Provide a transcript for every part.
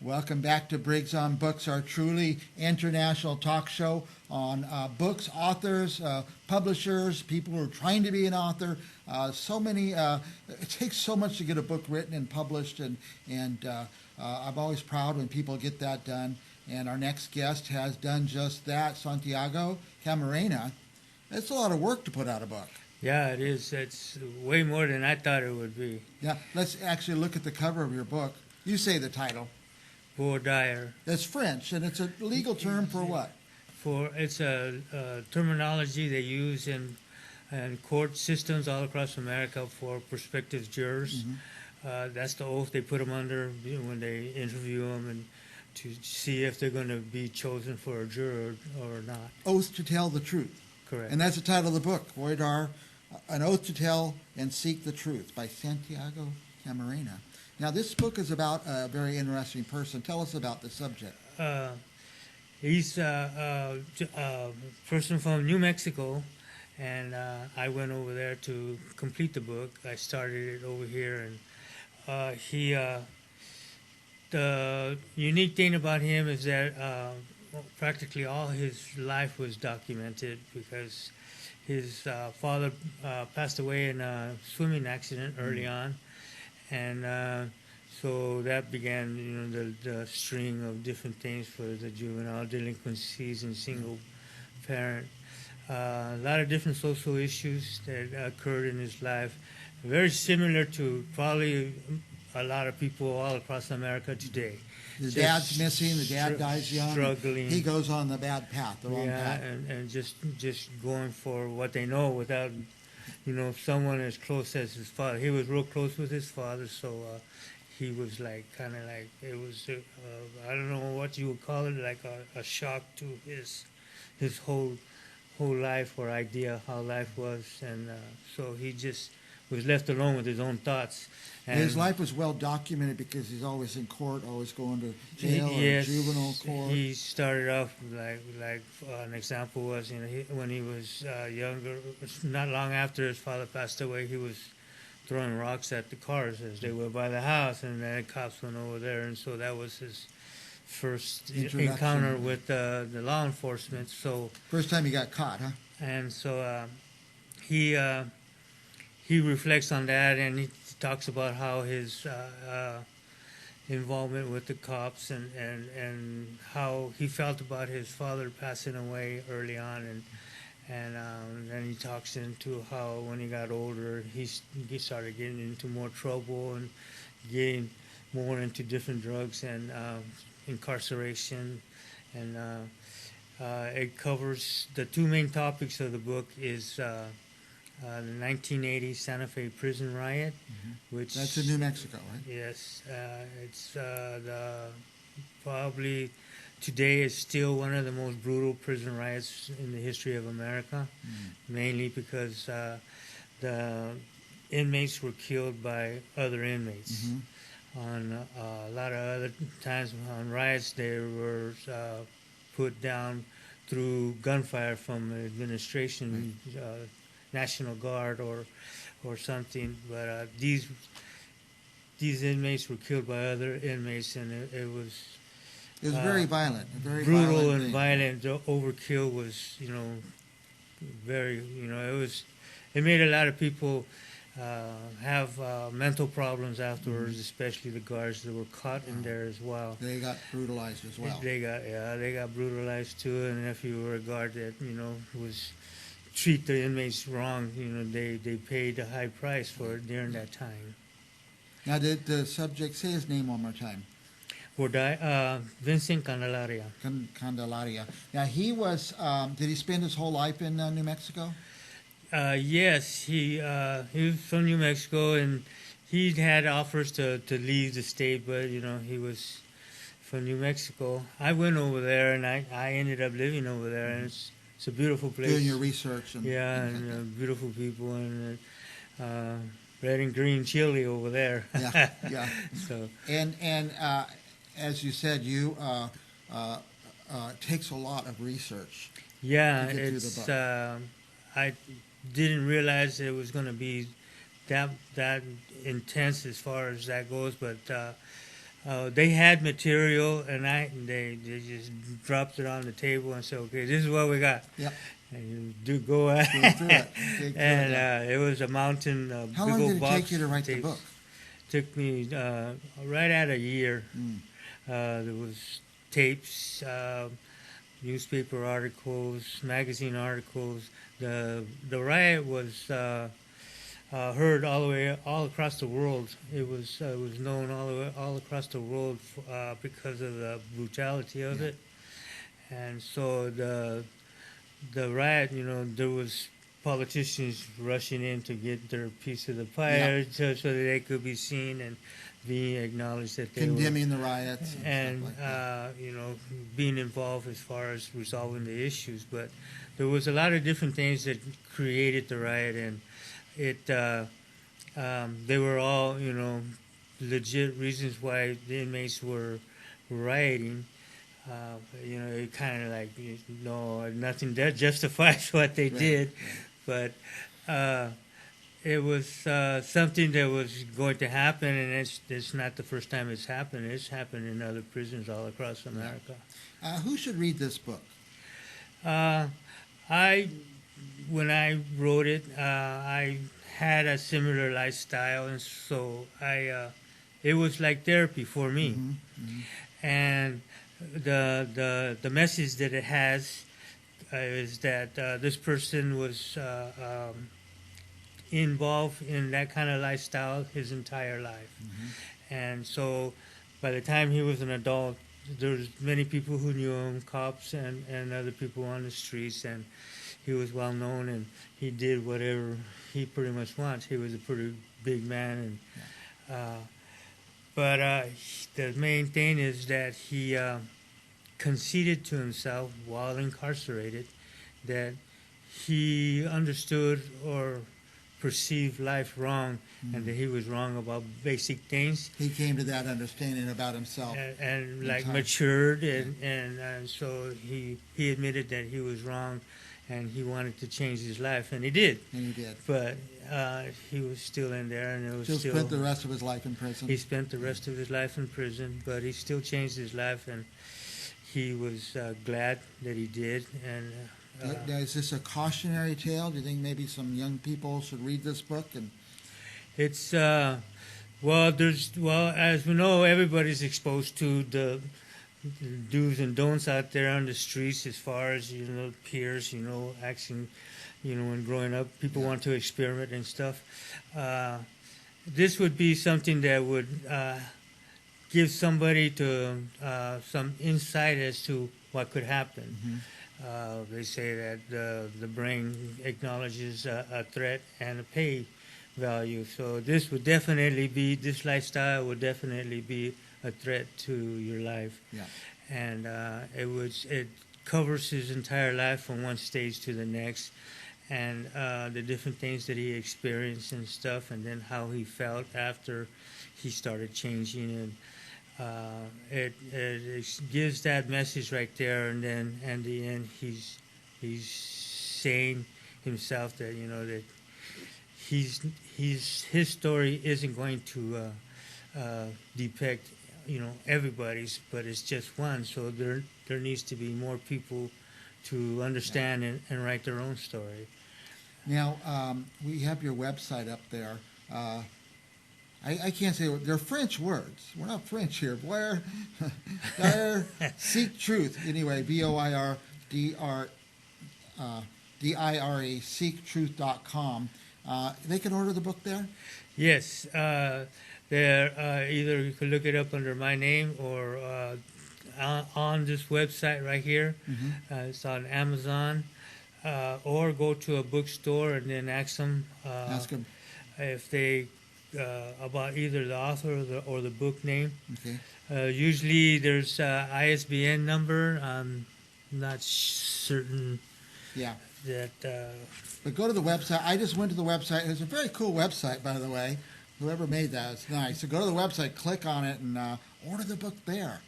Welcome back to Briggs on Books, our truly international talk show on books, authors, publishers, people who are trying to be an author. It takes so much to get a book written and published, and I'm always proud when people get that done. And our next guest has done just that, Santiago Camarena. It's a lot of work to put out a book. Yeah, it is. It's way more than I thought it would be. Yeah, let's actually look at the cover of your book. You say the title. Voir Dire. That's French, and it's a legal term for what? It's a terminology they use in court systems all across America for prospective jurors. Mm-hmm. That's the oath they put them under when they interview them and to see if they're going to be chosen for a juror or not. Oath to tell the truth. Correct. And that's the title of the book, Voir Dire, An Oath to Tell and Seek the Truth by Santiago Camarena. Now, this book is about a very interesting person. Tell us about the subject. He's a person from New Mexico, and I went over there to complete the book. I started it over here, and the unique thing about him is that practically all his life was documented because his father passed away in a swimming accident early on. And so that began, the string of different things for the juvenile delinquencies and single parent. A lot of different social issues that occurred in his life, very similar to probably a lot of people all across America today. The dad's missing, the dad dies young. Struggling. He goes on the bad path, the wrong path. And just going for what they know without someone as close as his father. He was real close with his father, so he was it was I don't know what you would call it, like a shock to his whole life or idea how life was, and so he just was left alone with his own thoughts. And his life was well documented because he's always in court, always going to jail or juvenile court. He started off like an example was when he was younger, not long after his father passed away, he was throwing rocks at the cars as they were by the house, and then cops went over there, and so that was his first encounter with the law enforcement. So first time he got caught, huh? And so he reflects on that, and he talks about how his involvement with the cops and how he felt about his father passing away early on, and then he talks into how when he got older he started getting into more trouble and getting more into different drugs and incarceration, and it covers the two main topics of the book is the 1980 Santa Fe prison riot, which that's in New Mexico, right? Yes, it's probably today is still one of the most brutal prison riots in the history of America, mainly because the inmates were killed by other inmates. On a lot of other times on riots, they were put down through gunfire from the administration, National Guard or something, but these inmates were killed by other inmates, and it was very violent, very brutal violent and violent. The overkill was, very, it made a lot of people have mental problems afterwards, especially the guards that were caught in there as well. They got brutalized as well. They got brutalized too, and if you were a guard that was treat the inmates wrong, they paid a high price for it during that time. Now, did the subject say his name one more time? Vincent Candelaria. Candelaria. Now, he was, did he spend his whole life in New Mexico? Yes, he was from New Mexico, and he had offers to leave the state, but, he was from New Mexico. I went over there, and I ended up living over there, and it's a beautiful place. Doing your research. And beautiful people, and red and green chili over there. Yeah. So and as you said, it takes a lot of research. Yeah, to get through the book. I didn't realize it was going to be that intense as far as that goes, but they had material, and they just dropped it on the table and said, "Okay, this is what we got." Yep. And you do go ahead. Go through it. Dig through And it. it was a mountain. How big long old did it box take you to write the tapes. book? Took me right at a year. Mm. There was tapes, newspaper articles, magazine articles. The riot was heard all across the world. It was known all across the world because of the brutality of it. And so the riot, there was politicians rushing in to get their piece of the pie, so that they could be seen and be acknowledged that they Condemning the riots and stuff like that. being involved as far as resolving the issues. But there was a lot of different things that created the riot, and they were all legit reasons why the inmates were rioting. It kind of like nothing that justifies what they did, but it was something that was going to happen, and it's not the first time it's happened. It's happened in other prisons all across America. Who should read this book? When I wrote it, I had a similar lifestyle, and so it was like therapy for me. Mm-hmm. Mm-hmm. And the message that it has is that this person was involved in that kind of lifestyle his entire life. Mm-hmm. And so by the time he was an adult, there's many people who knew him, cops and other people on the streets, and he was well known, and he did whatever he pretty much wants. He was a pretty big man, and but the main thing is that he conceded to himself while incarcerated that he understood or perceived life wrong, and that he was wrong about basic things. He came to that understanding about himself. And like matured, and so he admitted that he was wrong, and he wanted to change his life, and he did. And he did. But he was still in there, and it was still spent the rest of his life in prison. He spent the rest of his life in prison, but he still changed his life, and he was glad that he did. And now, is this a cautionary tale? Do you think maybe some young people should read this book? And it's as we know, everybody's exposed to the do's and don'ts out there on the streets as far as peers, acting, when growing up, people want to experiment and stuff. This would be something that would give somebody some insight as to what could happen. mm-hmm. They say that the brain acknowledges a threat and a pay value. So this lifestyle would definitely be a threat to your life. Yeah. And it covers his entire life from one stage to the next, and the different things that he experienced and stuff, and then how he felt after he started changing. And it gives that message right there, and then at the end he's saying himself that that his story isn't going to depict everybody's, but it's just one. So there needs to be more people to understand and write their own story. Now, we have your website up there. I can't say, they're French words. We're not French here. Voir Dire, seek truth. Anyway, VOIRDIRE, seektruth.com. They can order the book there? Yes. Either you can look it up under my name or on this website right here. Mm-hmm. It's on Amazon. Or go to a bookstore and then ask them if they about either the author or the book name. Okay. Usually there's ISBN number. I'm not certain. Yeah. That. But go to the website. I just went to the website. It's a very cool website, by the way. Whoever made that, it's nice. So go to the website, click on it, and order the book there.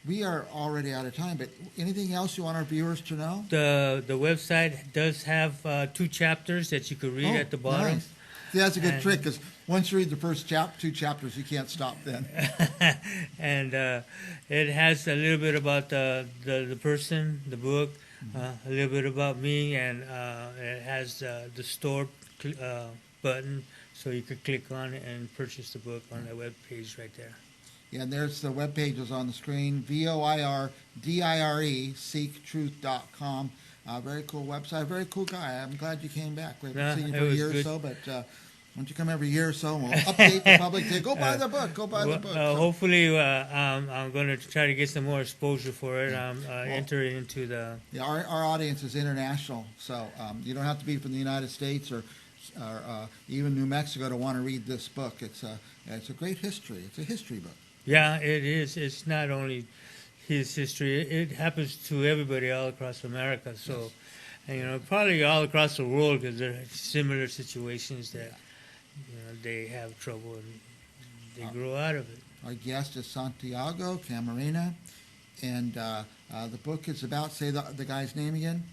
We are already out of time, but anything else you want our viewers to know? The website does have 2 chapters that you could read at the bottom. Nice. See, that's a good trick, because once you read the first two chapters, you can't stop then. And it has a little bit about the person, the book, a little bit about me, and it has the store button, so you could click on it and purchase the book on the web page right there. Yeah, and there's the web pages on the screen, VOIRDIRE, seektruth.com. Very cool website, very cool guy. I'm glad you came back. We haven't seen you for a year or so, but why don't you come every year or so and we'll update the public. Say, go buy the book, go buy the book. Hopefully, I'm going to try to get some more exposure for it. I'm entering into the... Yeah, our audience is international, so you don't have to be from the United States or even New Mexico to want to read this book. It's a great history. It's a history book. Yeah, it is. It's not only his history. It happens to everybody all across America. So, Yes. and, probably all across the world, because there are similar situations that they have trouble and they grow out of it. Our guest is Santiago Camarena, and the book is about, say the guy's name again?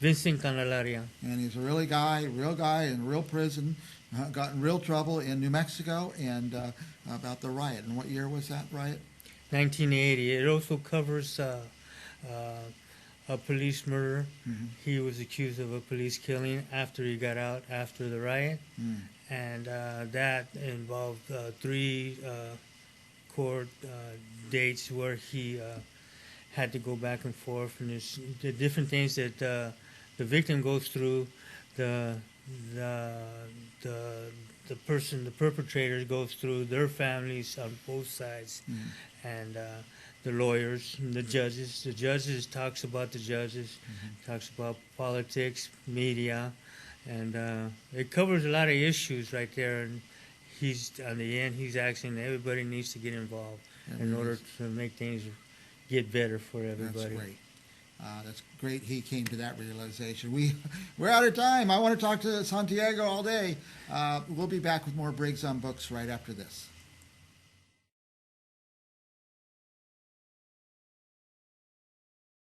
Vincent Candelaria. And he's a real guy in real prison, got in real trouble in New Mexico, and about the riot. And what year was that riot? 1980. It also covers a police murder. Mm-hmm. He was accused of a police killing after he got out after the riot. Mm. And that involved 3 court dates where he had to go back and forth, and there's the different things that the victim goes through, the person, the perpetrator goes through, their families on both sides, and the lawyers and the judges. The judges talks about the judges, talks about politics, media, and it covers a lot of issues right there. And he's on the end, he's asking everybody needs to get involved in order to make things get better for everybody. That's great. That's great. He came to that realization. We're out of time. I want to talk to Santiago all day. We'll be back with more Briggs on Books right after this.